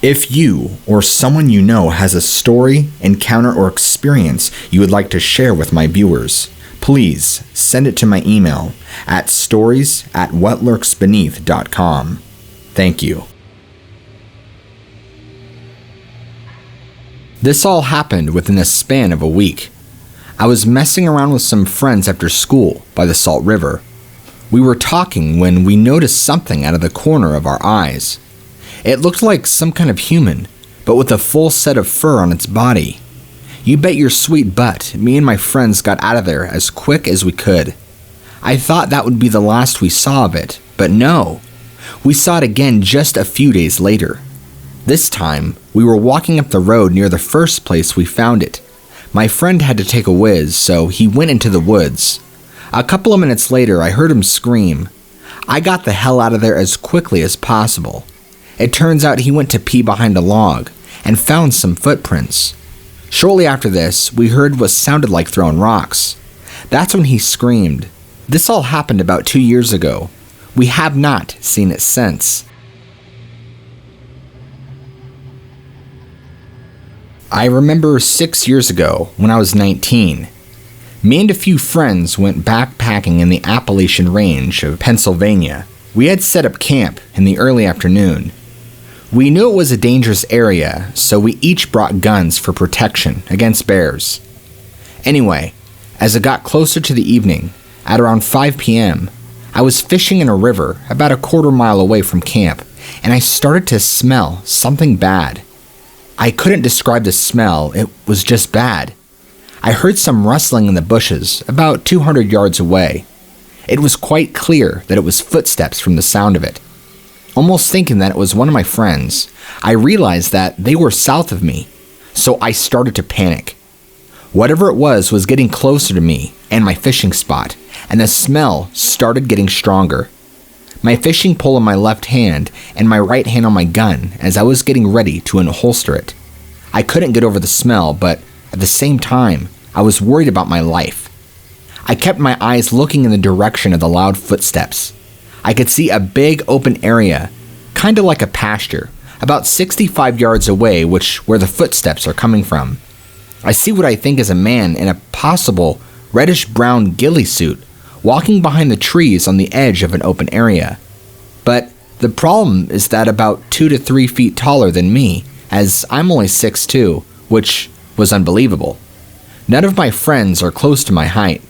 If you or someone you know has a story, encounter, or experience you would like to share with my viewers, please send it to my email at stories@whatlurksbeneath.com. Thank you. This all happened within the span of a week. I was messing around with some friends after school by the Salt River. We were talking when we noticed something out of the corner of our eyes. It looked like some kind of human, but with a full set of fur on its body. You bet your sweet butt, me and my friends got out of there as quick as we could. I thought that would be the last we saw of it, but no. We saw it again just a few days later. This time, we were walking up the road near the first place we found it. My friend had to take a whiz, so he went into the woods. A couple of minutes later, I heard him scream. I got the hell out of there as quickly as possible. It turns out he went to pee behind a log and found some footprints. Shortly after this, we heard what sounded like throwing rocks. That's when he screamed. This all happened about 2 years ago. We have not seen it since. I remember 6 years ago when I was 19. Me and a few friends went backpacking in the Appalachian Range of Pennsylvania. We had set up camp in the early afternoon. We knew it was a dangerous area, so we each brought guns for protection against bears. Anyway, as it got closer to the evening, at around 5 p.m., I was fishing in a river about a quarter mile away from camp, and I started to smell something bad. I couldn't describe the smell, it was just bad. I heard some rustling in the bushes about 200 yards away. It was quite clear that it was footsteps from the sound of it. Almost thinking that it was one of my friends, I realized that they were south of me, so I started to panic. Whatever it was getting closer to me and my fishing spot, and the smell started getting stronger. My fishing pole in my left hand and my right hand on my gun as I was getting ready to unholster it. I couldn't get over the smell, but at the same time, I was worried about my life. I kept my eyes looking in the direction of the loud footsteps. I could see a big open area, kind of like a pasture, about 65 yards away, where the footsteps are coming from. I see what I think is a man in a possible reddish-brown ghillie suit walking behind the trees on the edge of an open area. But the problem is that about 2 to 3 feet taller than me, as I'm only 6'2", which was unbelievable. None of my friends are close to my height,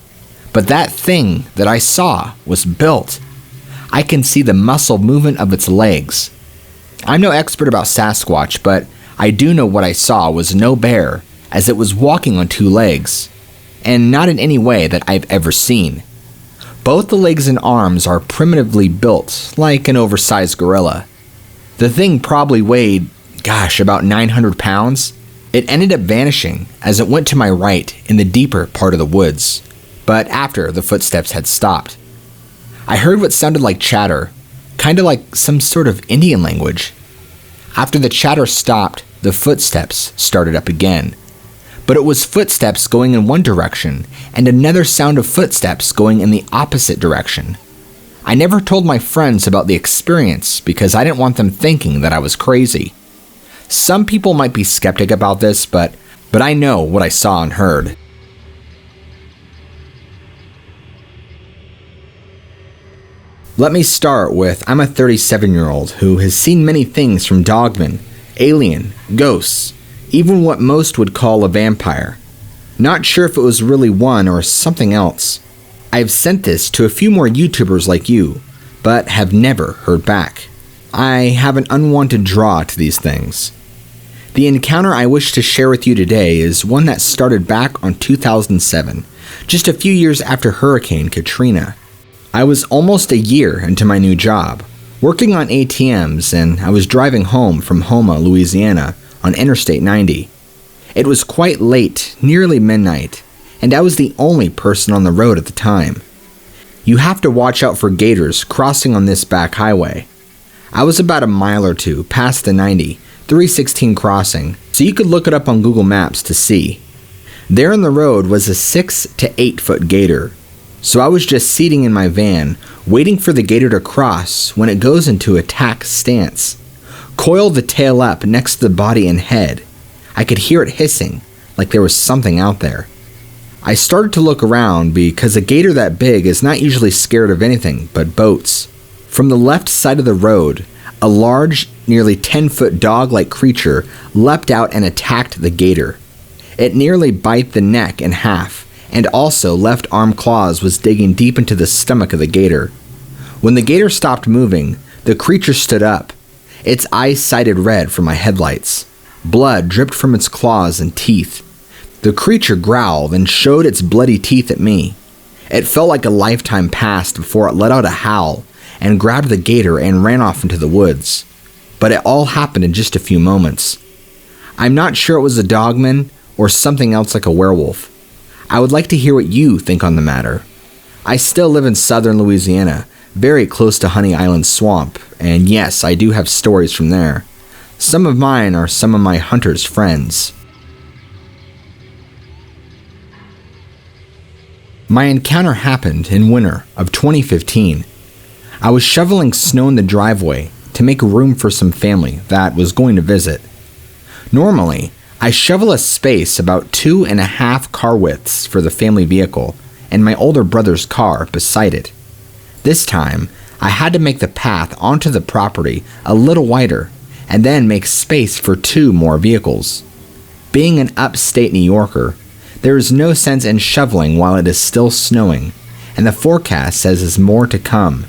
but that thing that I saw was built. I can see the muscle movement of its legs. I'm no expert about Sasquatch, but I do know what I saw was no bear, as it was walking on 2 legs, and not in any way that I've ever seen. Both the legs and arms are primitively built, like an oversized gorilla. The thing probably weighed, about 900 pounds. It ended up vanishing as it went to my right in the deeper part of the woods, but after the footsteps had stopped. I heard what sounded like chatter, kind of like some sort of Indian language. After the chatter stopped, the footsteps started up again. But it was footsteps going in one direction and another sound of footsteps going in the opposite direction. I never told my friends about the experience because I didn't want them thinking that I was crazy. Some people might be skeptic about this, but I know what I saw and heard. Let me start with I'm a 37-year-old who has seen many things from Dogman, alien, ghosts, even what most would call a vampire. Not sure if it was really one or something else. I've sent this to a few more YouTubers like you, but have never heard back. I have an unwanted draw to these things. The encounter I wish to share with you today is one that started back on 2007, just a few years after Hurricane Katrina. I was almost a year into my new job, working on ATMs, and I was driving home from Houma, Louisiana, on Interstate 90. It was quite late, nearly midnight, and I was the only person on the road at the time. You have to watch out for gators crossing on this back highway. I was about a mile or two past the 90, 316 crossing, so you could look it up on Google Maps to see. There in the road was a 6 to 8 foot gator. So I was just seating in my van, waiting for the gator to cross when it goes into attack stance. coiled the tail up next to the body and head. I could hear it hissing, like there was something out there. I started to look around because a gator that big is not usually scared of anything but boats. From the left side of the road, a large, nearly 10-foot dog-like creature leapt out and attacked the gator. It nearly bit the neck in half, and also left arm claws was digging deep into the stomach of the gator. When the gator stopped moving, the creature stood up. Its eyes sighted red from my headlights. Blood dripped from its claws and teeth. The creature growled and showed its bloody teeth at me. It felt like a lifetime passed before it let out a howl and grabbed the gator and ran off into the woods. But it all happened in just a few moments. I'm not sure it was a dogman or something else like a werewolf. I would like to hear what you think on the matter. I still live in southern Louisiana, very close to Honey Island Swamp, and yes, I do have stories from there. Some of mine are some of my hunters' friends. My encounter happened in winter of 2015. I was shoveling snow in the driveway to make room for some family that was going to visit. Normally, I shovel a space about 2.5 car widths for the family vehicle and my older brother's car beside it. This time, I had to make the path onto the property a little wider and then make space for 2 more vehicles. Being an upstate New Yorker, there is no sense in shoveling while it is still snowing, and the forecast says there's more to come.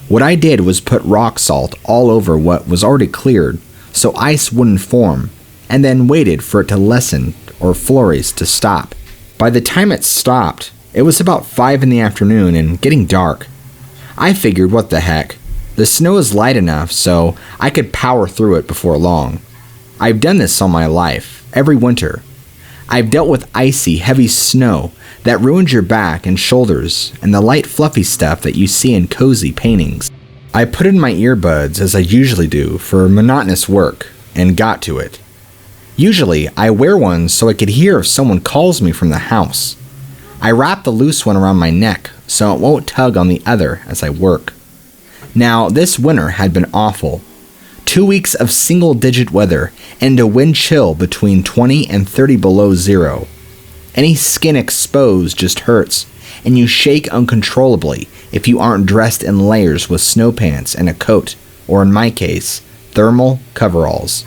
What I did was put rock salt all over what was already cleared so ice wouldn't form, and then waited for it to lessen or flurries to stop. By the time it stopped, it was about 5 in the afternoon and getting dark. I figured, what the heck, the snow is light enough so I could power through it before long. I've done this all my life, every winter. I've dealt with icy, heavy snow that ruins your back and shoulders and the light, fluffy stuff that you see in cozy paintings. I put in my earbuds as I usually do for monotonous work and got to it. Usually, I wear one so I could hear if someone calls me from the house. I wrap the loose one around my neck so it won't tug on the other as I work. Now, this winter had been awful. 2 weeks of single-digit weather and a wind chill between 20 and 30 below zero. Any skin exposed just hurts, and you shake uncontrollably if you aren't dressed in layers with snow pants and a coat, or in my case, thermal coveralls.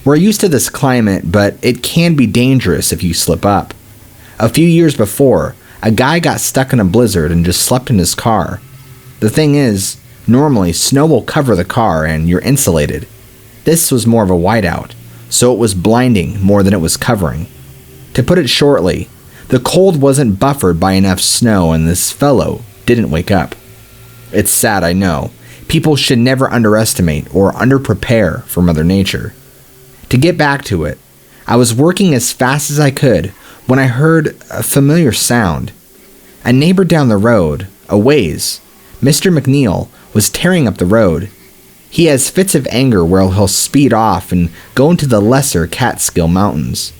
We're used to this climate, but it can be dangerous if you slip up. A few years before, a guy got stuck in a blizzard and just slept in his car. The thing is, normally snow will cover the car and you're insulated. This was more of a whiteout, so it was blinding more than it was covering. To put it shortly, the cold wasn't buffered by enough snow and this fellow didn't wake up. It's sad, I know. People should never underestimate or underprepare for Mother Nature. To get back to it, I was working as fast as I could when I heard a familiar sound. A neighbor down the road, a ways, Mr. McNeil, was tearing up the road. He has fits of anger where he'll speed off and go into the lesser Catskill Mountains.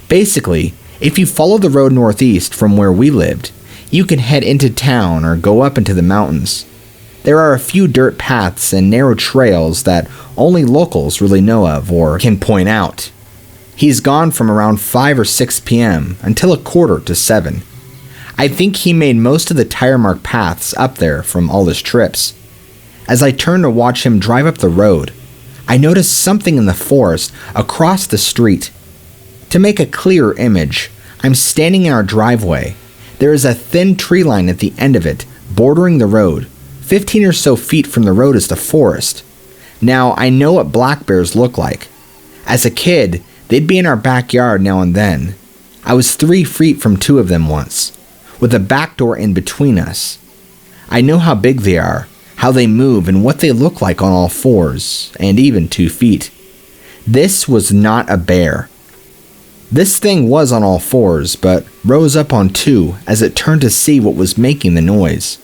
Basically, if you follow the road northeast from where we lived, you can head into town or go up into the mountains. There are a few dirt paths and narrow trails that only locals really know of or can point out. He's gone from around 5 or 6 p.m. until 6:45. I think he made most of the tire mark paths up there from all his trips. As I turned to watch him drive up the road, I noticed something in the forest across the street. To make a clearer image, I'm standing in our driveway. There is a thin tree line at the end of it, bordering the road. 15 or so feet from the road is the forest. Now, I know what black bears look like. As a kid, they'd be in our backyard now and then. I was 3 feet from 2 of them once, with a back door in between us. I know how big they are, how they move, and what they look like on all 4s, and even 2 feet. This was not a bear. This thing was on all 4s, but rose up on 2 as it turned to see what was making the noise.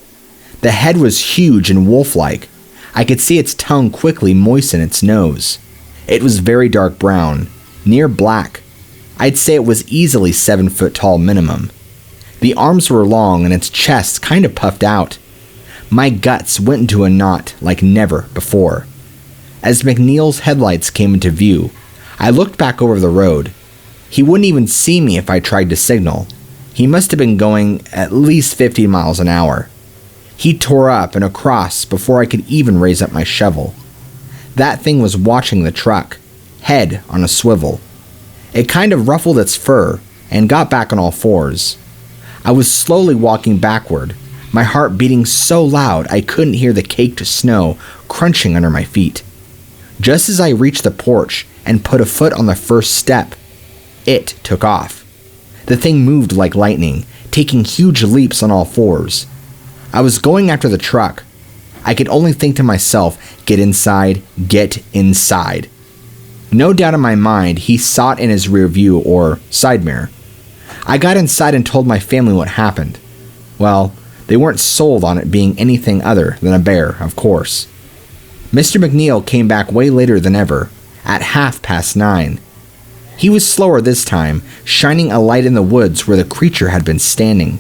The head was huge and wolf-like. I could see its tongue quickly moisten its nose. It was very dark brown, near black. I'd say it was easily 7 foot tall minimum. The arms were long and its chest kind of puffed out. My guts went into a knot like never before. As McNeil's headlights came into view, I looked back over the road. He wouldn't even see me if I tried to signal. He must have been going at least 50 miles an hour. He tore up and across before I could even raise up my shovel. That thing was watching the truck, head on a swivel. It kind of ruffled its fur and got back on all fours. I was slowly walking backward, my heart beating so loud I couldn't hear the caked snow crunching under my feet. Just as I reached the porch and put a foot on the first step, it took off. The thing moved like lightning, taking huge leaps on all fours. I was going after the truck. I could only think to myself, get inside, get inside. No doubt in my mind, he saw it in his rear view or side mirror. I got inside and told my family what happened. Well, they weren't sold on it being anything other than a bear, of course. Mr. McNeil came back way later than ever, at 9:30. He was slower this time, shining a light in the woods where the creature had been standing.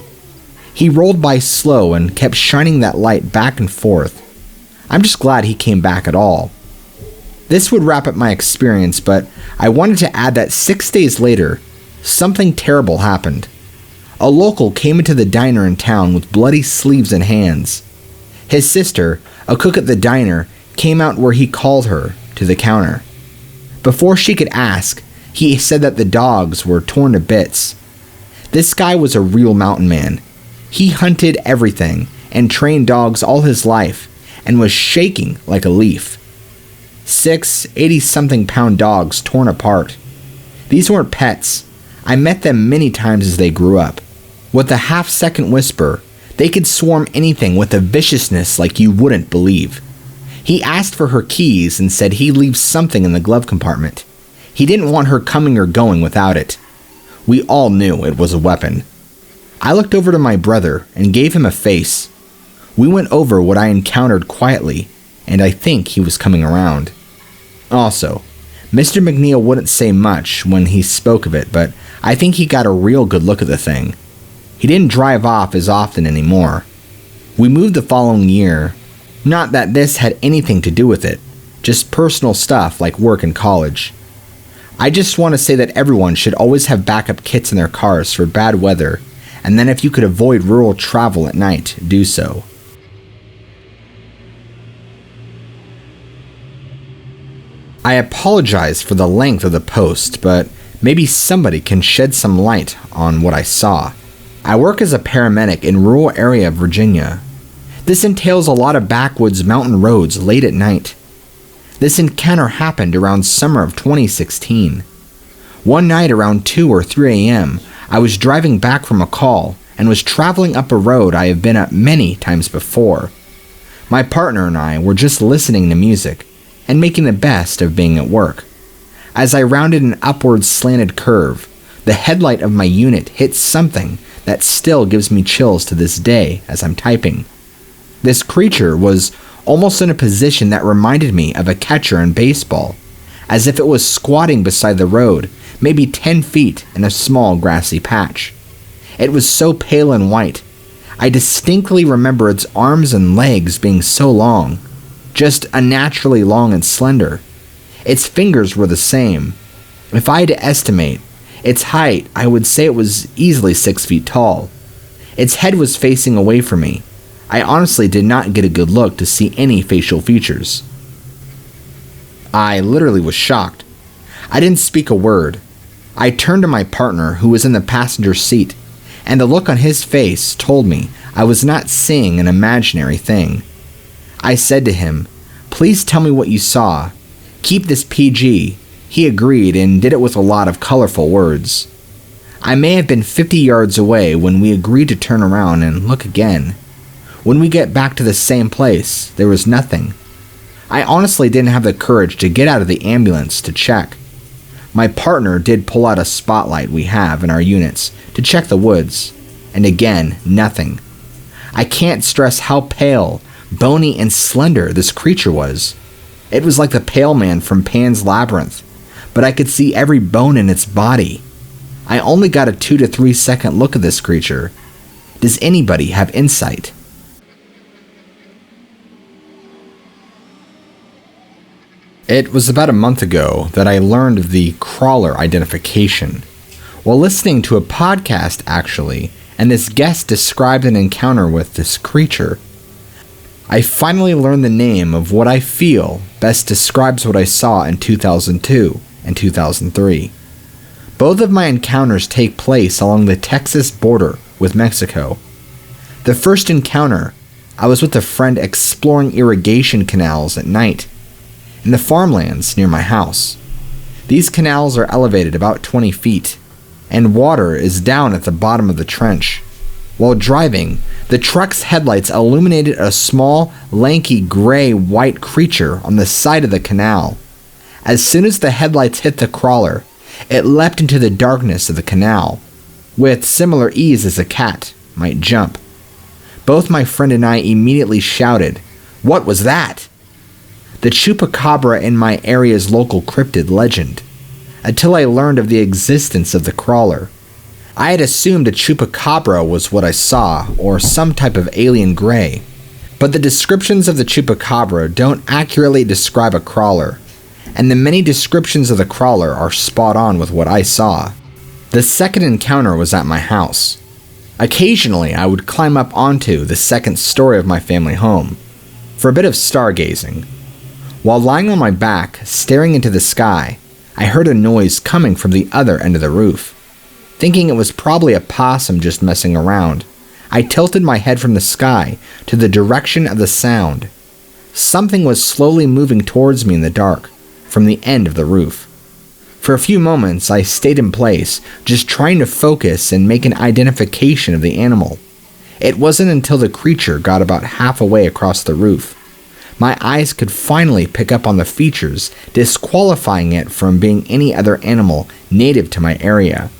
He rolled by slow and kept shining that light back and forth. I'm just glad he came back at all. This would wrap up my experience, but I wanted to add that 6 days later, something terrible happened. A local came into the diner in town with bloody sleeves and hands. His sister, a cook at the diner, came out where he called her to the counter. Before she could ask, he said that the dogs were torn to bits. This guy was a real mountain man. He hunted everything and trained dogs all his life and was shaking like a leaf. 6 80-something pound dogs torn apart. These weren't pets. I met them many times as they grew up. With a half-second whisper, they could swarm anything with a viciousness like you wouldn't believe. He asked for her keys and said he'd leave something in the glove compartment. He didn't want her coming or going without it. We all knew it was a weapon. I looked over to my brother and gave him a face. We went over what I encountered quietly, and I think he was coming around. Also, Mr. McNeil wouldn't say much when he spoke of it, but I think he got a real good look at the thing. He didn't drive off as often anymore. We moved the following year. Not that this had anything to do with it, just personal stuff like work and college. I just want to say that everyone should always have backup kits in their cars for bad weather, and then if you could avoid rural travel at night, do so. I apologize for the length of the post, but maybe somebody can shed some light on what I saw. I work as a paramedic in rural area of Virginia. This entails a lot of backwoods mountain roads late at night. This encounter happened around summer of 2016. One night around 2 or 3 a.m., I was driving back from a call and was traveling up a road I have been up many times before. My partner and I were just listening to music and making the best of being at work. As I rounded an upward slanted curve, the headlight of my unit hit something that still gives me chills to this day as I'm typing. This creature was almost in a position that reminded me of a catcher in baseball, as if it was squatting beside the road, maybe 10 feet in a small grassy patch. It was so pale and white. I distinctly remember its arms and legs being so long, just unnaturally long and slender. Its fingers were the same. If I had to estimate its height, I would say it was easily 6 feet tall. Its head was facing away from me. I honestly did not get a good look to see any facial features. I literally was shocked. I didn't speak a word. I turned to my partner, who was in the passenger seat, and the look on his face told me I was not seeing an imaginary thing. I said to him, "Please tell me what you saw. Keep this PG." He agreed and did it with a lot of colorful words. I may have been 50 yards away when we agreed to turn around and look again. When we get back to the same place, there was nothing. I honestly didn't have the courage to get out of the ambulance to check. My partner did pull out a spotlight we have in our units to check the woods, and again, nothing. I can't stress how pale, bony, and slender this creature was. It was like the pale man from Pan's Labyrinth, but I could see every bone in its body. I only got a 2 to 3 second look at this creature. Does anybody have insight? It was about a month ago that I learned of the crawler identification. While listening to a podcast, actually, and this guest described an encounter with this creature, I finally learned the name of what I feel best describes what I saw in 2002 and 2003. Both of my encounters take place along the Texas border with Mexico. The first encounter, I was with a friend exploring irrigation canals at night in the farmlands near my house. These canals are elevated about 20 feet, and water is down at the bottom of the trench. While driving, the truck's headlights illuminated a small, lanky, gray-white creature on the side of the canal. As soon as the headlights hit the crawler, it leapt into the darkness of the canal, with similar ease as a cat might jump. Both my friend and I immediately shouted, "What was that?" The chupacabra in my area's local cryptid legend, until I learned of the existence of the crawler. I had assumed a chupacabra was what I saw, or some type of alien gray, but the descriptions of the chupacabra don't accurately describe a crawler, and the many descriptions of the crawler are spot on with what I saw. The second encounter was at my house. Occasionally, I would climb up onto the second story of my family home for a bit of stargazing. While lying on my back, staring into the sky, I heard a noise coming from the other end of the roof. Thinking it was probably a possum just messing around, I tilted my head from the sky to the direction of the sound. Something was slowly moving towards me in the dark, from the end of the roof. For a few moments, I stayed in place, just trying to focus and make an identification of the animal. It wasn't until the creature got about halfway across the roof. My eyes could finally pick up on the features, disqualifying it from being any other animal native to my area.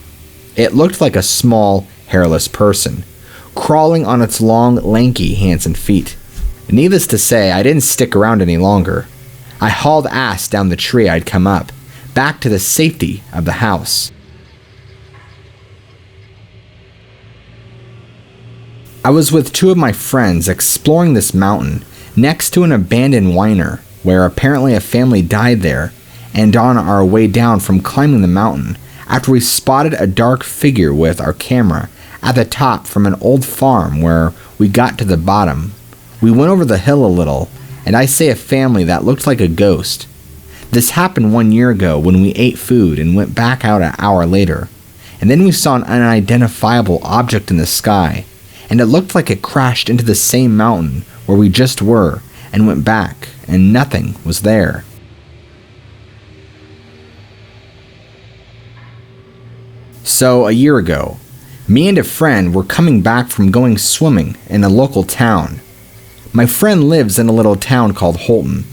It looked like a small, hairless person, crawling on its long, lanky hands and feet. Needless to say, I didn't stick around any longer. I hauled ass down the tree I'd come up, back to the safety of the house. I was with two of my friends exploring this mountain next to an abandoned winery, where apparently a family died there, and on our way down from climbing the mountain, after we spotted a dark figure with our camera at the top from an old farm where we got to the bottom. We went over the hill a little, and I say a family that looked like a ghost. This happened 1 year ago when we ate food and went back out an hour later, and then we saw an unidentifiable object in the sky, and it looked like it crashed into the same mountain where we just were and went back, and nothing was there. So, a year ago, me and a friend were coming back from going swimming in a local town. My friend lives in a little town called Holton.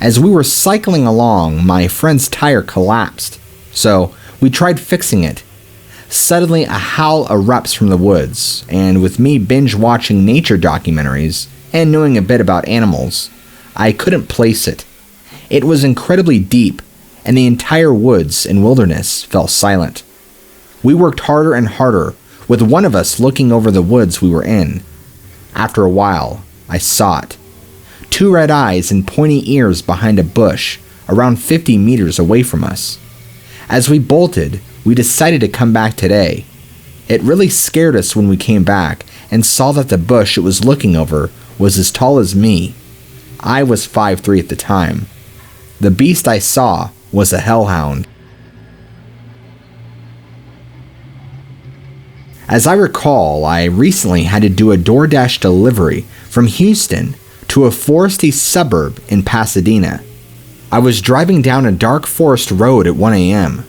As we were cycling along, my friend's tire collapsed, so we tried fixing it. Suddenly, a howl erupts from the woods, and with me binge-watching nature documentaries and knowing a bit about animals, I couldn't place it. It was incredibly deep, and the entire woods and wilderness fell silent. We worked harder and harder, with one of us looking over the woods we were in. After a while, I saw it. 2 red eyes and pointy ears behind a bush, around 50 meters away from us. As we bolted, we decided to come back today. It really scared us when we came back and saw that the bush it was looking over was as tall as me. I was 5'3" at the time. The beast I saw was a hellhound. As I recall, I recently had to do a DoorDash delivery from Houston to a foresty suburb in Pasadena. I was driving down a dark forest road at 1 a.m.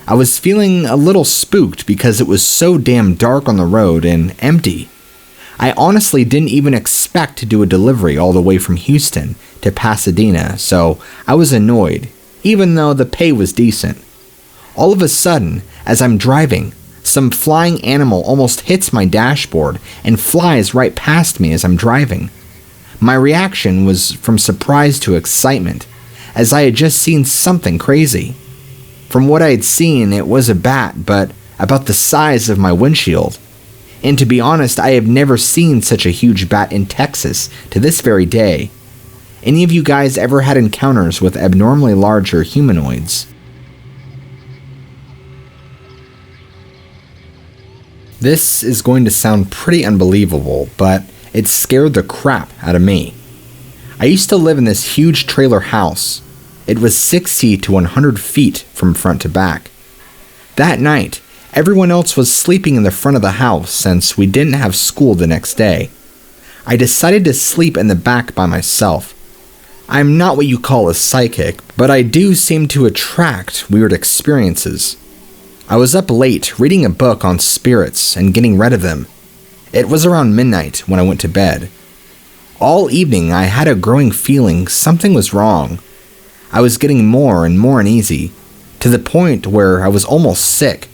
I was feeling a little spooked because it was so damn dark on the road and empty. I honestly didn't even expect to do a delivery all the way from Houston to Pasadena, so I was annoyed, even though the pay was decent. All of a sudden, as I'm driving, some flying animal almost hits my dashboard and flies right past me as I'm driving. My reaction was from surprise to excitement, as I had just seen something crazy. From what I had seen, it was a bat, but about the size of my windshield. And to be honest, I have never seen such a huge bat in Texas to this very day. Any of you guys ever had encounters with abnormally larger humanoids? This is going to sound pretty unbelievable, but it scared the crap out of me. I used to live in this huge trailer house. It was 60 to 100 feet from front to back. That night, everyone else was sleeping in the front of the house since we didn't have school the next day. I decided to sleep in the back by myself. I'm not what you call a psychic, but I do seem to attract weird experiences. I was up late reading a book on spirits and getting rid of them. It was around midnight when I went to bed. All evening I had a growing feeling something was wrong. I was getting more and more uneasy, to the point where I was almost sick.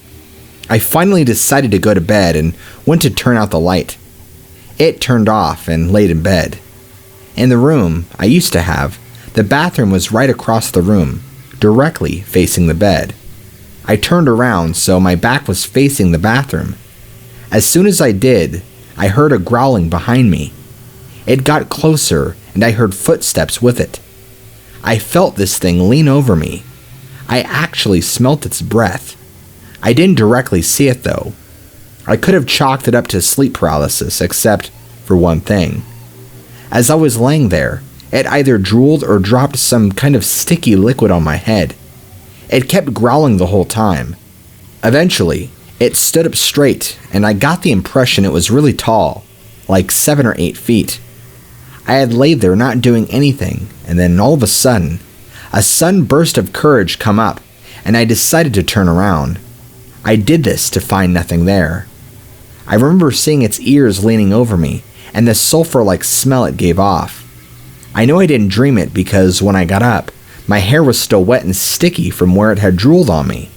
I finally decided to go to bed and went to turn out the light. It turned off and laid in bed. In the room I used to have, the bathroom was right across the room, directly facing the bed. I turned around so my back was facing the bathroom. As soon as I did, I heard a growling behind me. It got closer and I heard footsteps with it. I felt this thing lean over me. I actually smelt its breath. I didn't directly see it though. I could have chalked it up to sleep paralysis, except for one thing. As I was laying there, it either drooled or dropped some kind of sticky liquid on my head. It kept growling the whole time. Eventually, it stood up straight, and I got the impression it was really tall, like 7 or 8 feet. I had laid there not doing anything, and then all of a sudden burst of courage come up, and I decided to turn around. I did this to find nothing there. I remember seeing its ears leaning over me, and the sulfur-like smell it gave off. I know I didn't dream it because when I got up, my hair was still wet and sticky from where it had drooled on me.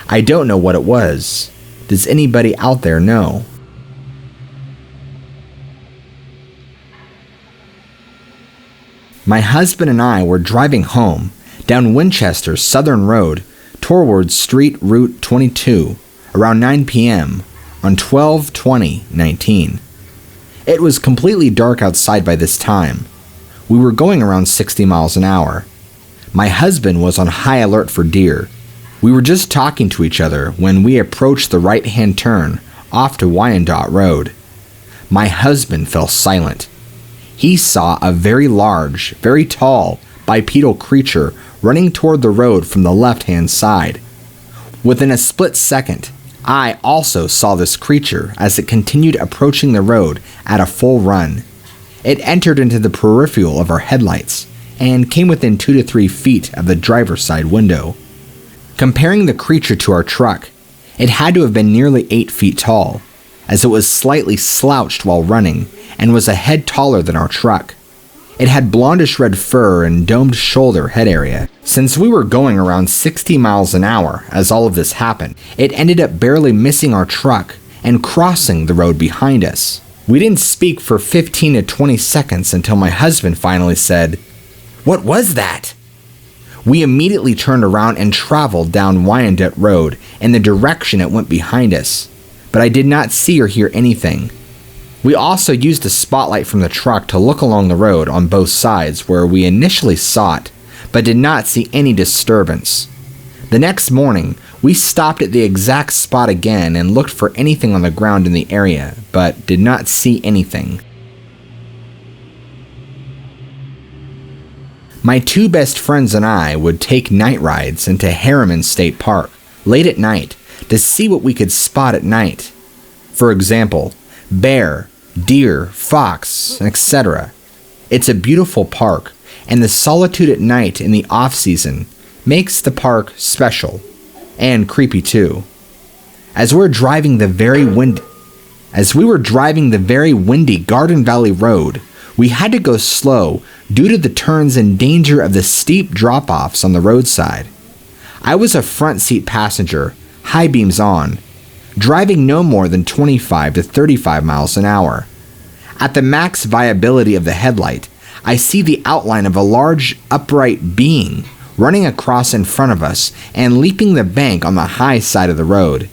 I don't know what it was. Does anybody out there know? My husband and I were driving home down Winchester's Southern Road towards Street Route 22 around 9 p.m. on 12/20/19. It was completely dark outside by this time. We were going around 60 miles an hour. My husband was on high alert for deer. We were just talking to each other when we approached the right-hand turn off to Wyandotte Road. My husband fell silent. He saw a very large, very tall, bipedal creature running toward the road from the left-hand side. Within a split second, I also saw this creature as it continued approaching the road at a full run. It entered into the peripheral of our headlights and came within 2 to 3 feet of the driver's side window. Comparing the creature to our truck, it had to have been nearly 8 feet tall, as it was slightly slouched while running and was a head taller than our truck. It had blondish red fur and domed shoulder head area. Since we were going around 60 miles an hour as all of this happened, it ended up barely missing our truck and crossing the road behind us. We didn't speak for 15 to 20 seconds until my husband finally said, "What was that?" We immediately turned around and traveled down Wyandotte Road in the direction it went behind us, but I did not see or hear anything. We also used the spotlight from the truck to look along the road on both sides where we initially saw it, but did not see any disturbance. The next morning, we stopped at the exact spot again and looked for anything on the ground in the area, but did not see anything. My 2 best friends and I would take night rides into Harriman State Park late at night to see what we could spot at night. For example, bear, deer, fox, etc. It's a beautiful park, and the solitude at night in the off-season makes the park special, and creepy too. As we were driving the very windy Garden Valley Road, we had to go slow due to the turns and danger of the steep drop-offs on the roadside. I was a front seat passenger, high beams on, driving no more than 25 to 35 miles an hour. At the max viability of the headlight, I see the outline of a large upright being running across in front of us and leaping the bank on the high side of the road,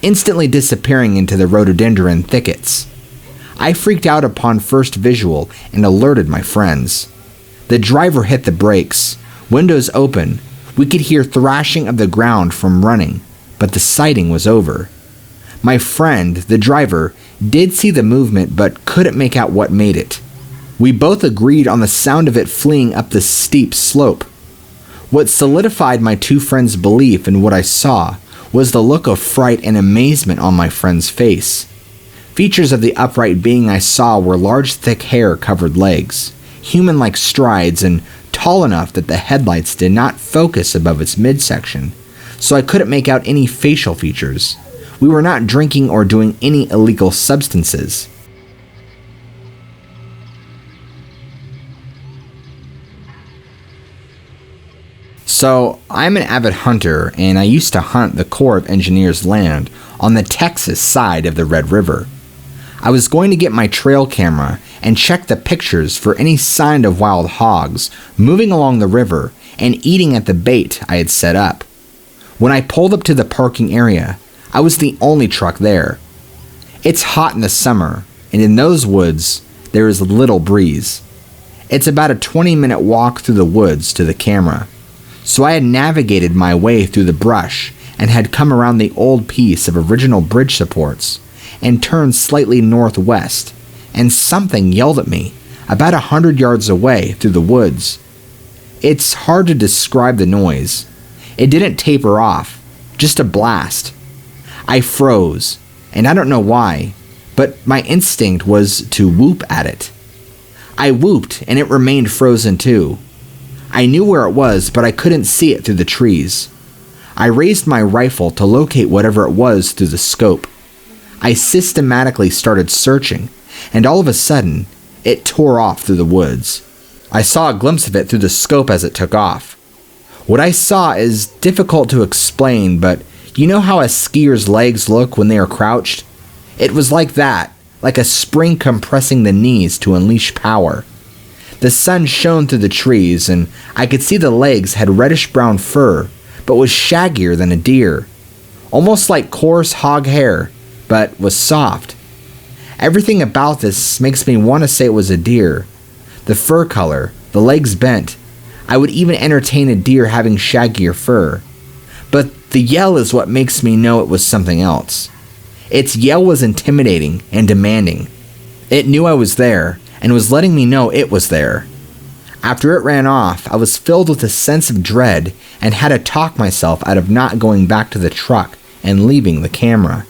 instantly disappearing into the rhododendron thickets. I freaked out upon first visual and alerted my friends. The driver hit the brakes. Windows open. We could hear thrashing of the ground from running, but the sighting was over. My friend, the driver, did see the movement but couldn't make out what made it. We both agreed on the sound of it fleeing up the steep slope. What solidified my two friends' belief in what I saw was the look of fright and amazement on my friend's face. Features of the upright being I saw were large, thick hair-covered legs, human-like strides, and tall enough that the headlights did not focus above its midsection, so I couldn't make out any facial features. We were not drinking or doing any illegal substances. So, I'm an avid hunter, and I used to hunt the Corps of Engineers land on the Texas side of the Red River. I was going to get my trail camera and check the pictures for any sign of wild hogs moving along the river and eating at the bait I had set up. When I pulled up to the parking area, I was the only truck there. It's hot in the summer, and in those woods, there is little breeze. It's about a 20-minute walk through the woods to the camera, so I had navigated my way through the brush and had come around the old piece of original bridge supports and turned slightly northwest, and something yelled at me about 100 yards away through the woods. It's hard to describe the noise. It didn't taper off, just a blast. I froze, and I don't know why, but my instinct was to whoop at it. I whooped, and it remained frozen too. I knew where it was, but I couldn't see it through the trees. I raised my rifle to locate whatever it was through the scope. I systematically started searching, and all of a sudden, it tore off through the woods. I saw a glimpse of it through the scope as it took off. What I saw is difficult to explain, but you know how a skier's legs look when they are crouched? It was like that, like a spring compressing the knees to unleash power. The sun shone through the trees, and I could see the legs had reddish-brown fur, but was shaggier than a deer. Almost like coarse hog hair, but was soft. Everything about this makes me want to say it was a deer. The fur color, the legs bent. I would even entertain a deer having shaggier fur. But the yell is what makes me know it was something else. Its yell was intimidating and demanding. It knew I was there, and was letting me know it was there. After it ran off, I was filled with a sense of dread and had to talk myself out of not going back to the truck and leaving the camera.